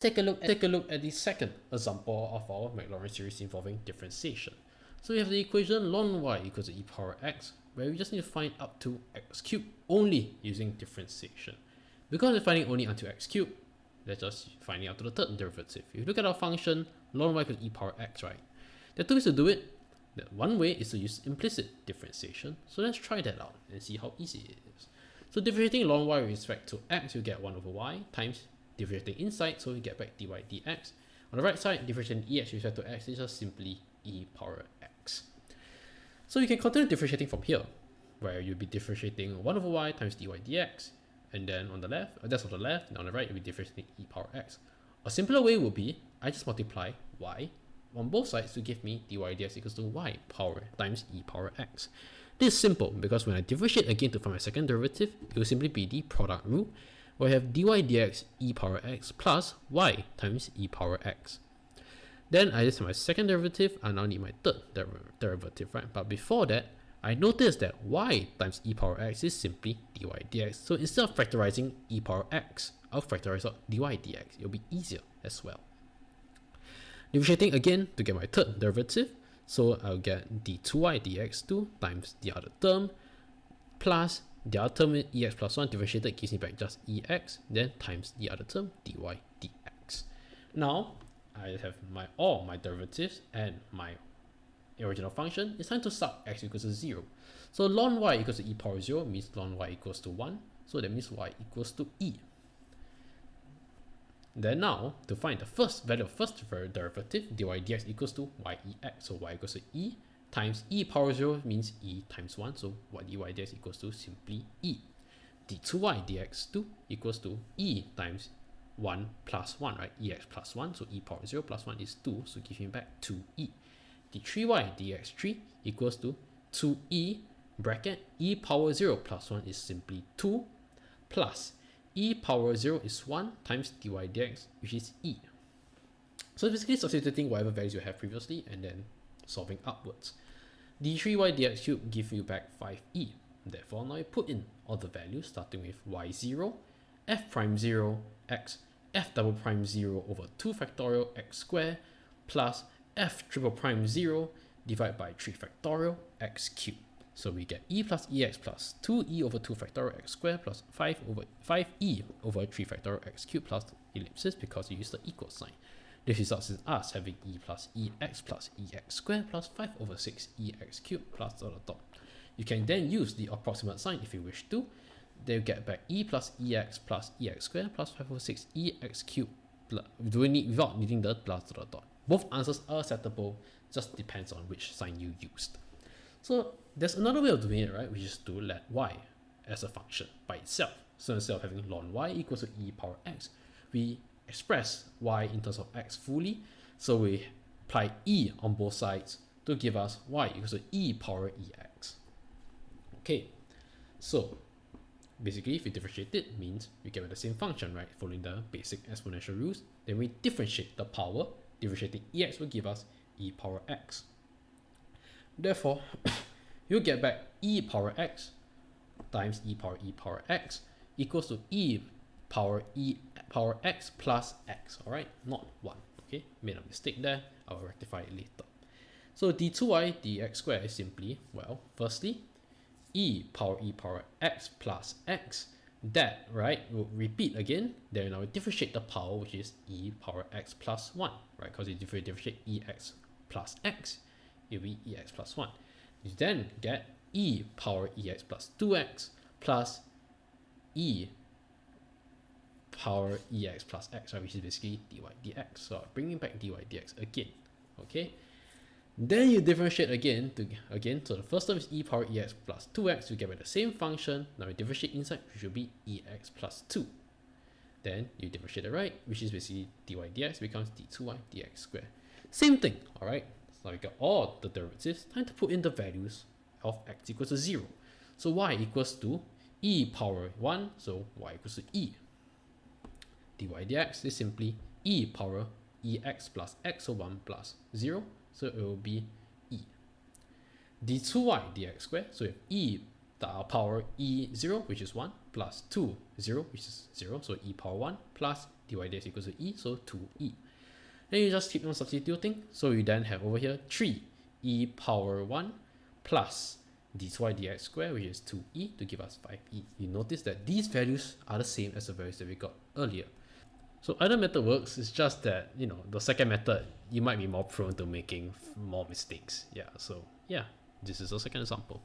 Take a look at the second example of our Maclaurin series involving differentiation. So we have the equation ln y equals to e power x, where we just need to find up to x cubed only using differentiation. Because we're finding only unto x cubed, let's just find out to the third derivative. If you look at our function ln y equals to e power x, right? There are two ways to do it. One way is to use implicit differentiation. So let's try that out and see how easy it is. So differentiating ln y with respect to x, you get 1 over y times differentiating inside, so we get back dy dx. On the right side, differentiating ex with respect to x is just simply e power x. So you can continue differentiating from here, where you'll be differentiating 1 over y times dy dx, and then on the left, that's on the left, and on the right, you'll be differentiating e power x. A simpler way would be, I just multiply y on both sides to give me dy dx equals to y power times e power x. This is simple because when I differentiate again to find my second derivative, it will simply be the product rule, where I have dy dx e power x plus y times e power x. Then I just have my second derivative, I now need my third derivative, right? But before that, I noticed that y times e power x is simply dy dx. So instead of factorizing e power x, I'll factorize out dy dx. It'll be easier as well. Differentiating again to get my third derivative, so I'll get d2y dx2 times the other term plus the other term ex plus 1 differentiated gives me back just ex, then times the other term dy dx. Now I have all my derivatives and my original function. It's time to sub x equals to 0. So ln y equals to e power 0 means ln y equals to 1. So that means y equals to e. Then now, to find the first value of first derivative, dy dx equals to yex. So y equals to e times e power 0 means e times 1. So dy dx equals to simply e. d2y dx2 equals to e times 1 plus 1, right? Ex plus 1. So e power 0 plus 1 is 2. So give me back 2e. d3y dx3 equals to 2e bracket e power 0 plus 1 is simply 2 plus e power 0 is 1 times dy dx, which is e. So basically substituting whatever values you have previously and then solving upwards. d3y dx cubed give you back 5e. Therefore, now you put in all the values starting with y0, f prime 0, x, f double prime 0 over 2 factorial x squared plus f triple prime 0 divided by 3 factorial x cubed. So we get e plus ex plus 2e over 2 factorial x squared plus 5e over 3 factorial x cubed plus ellipsis because you use the equal sign. This results in us having e plus ex squared plus 5 over 6 ex cubed plus dot dot dot. You can then use the approximate sign if you wish to. Then you get back e plus ex squared plus 5 over 6 ex cubed without needing the plus dot dot dot. Both answers are acceptable, just depends on which sign you used. So there's another way of doing it, right? Which is to let y as a function by itself. So instead of having ln y equals to e power x, we express y in terms of x fully. So we apply e on both sides to give us y equals to e power ex. Okay, so basically if you differentiate it, means you get the same function, right? Following the basic exponential rules. Then we differentiate the power. Differentiating ex will give us e power x. Therefore, you get back e power x times e power x equals to e power x plus x, alright? Not 1, okay? Made a mistake there, I'll rectify it later. So d2y dx squared is simply, well, firstly, e power x plus x. That, right, will repeat again. Then I will differentiate the power, which is e power x plus 1, right? Because if you differentiate ex plus x, it will be ex plus 1. You then get e power ex plus 2x plus e power ex plus x, right, which is basically dy dx. So bringing back dy dx again, okay? Then you differentiate again, so the first term is e power ex plus 2x, you get back the same function. Now you differentiate inside, which will be ex plus 2. Then you differentiate the right, which is basically dy dx becomes d2y dx squared. Same thing, alright? So we got all the derivatives. Time to put in the values of x equals to 0. So y equals to e power 1, so y equals to e. dy dx is simply e power ex plus x over 1 plus 0. So it will be e. d2y dx squared, so we have e power e0, which is 1, plus 2, 0, which is 0, so e power 1 plus dy dx equals to e, so 2e. Then you just keep on substituting, so you then have over here 3 e power 1 plus dy dx squared, which is 2e, to give us 5e. You notice that these values are the same as the values that we got earlier. So either method works, it's just that, you know, the second method, you might be more prone to making more mistakes. Yeah, so yeah, this is the second example.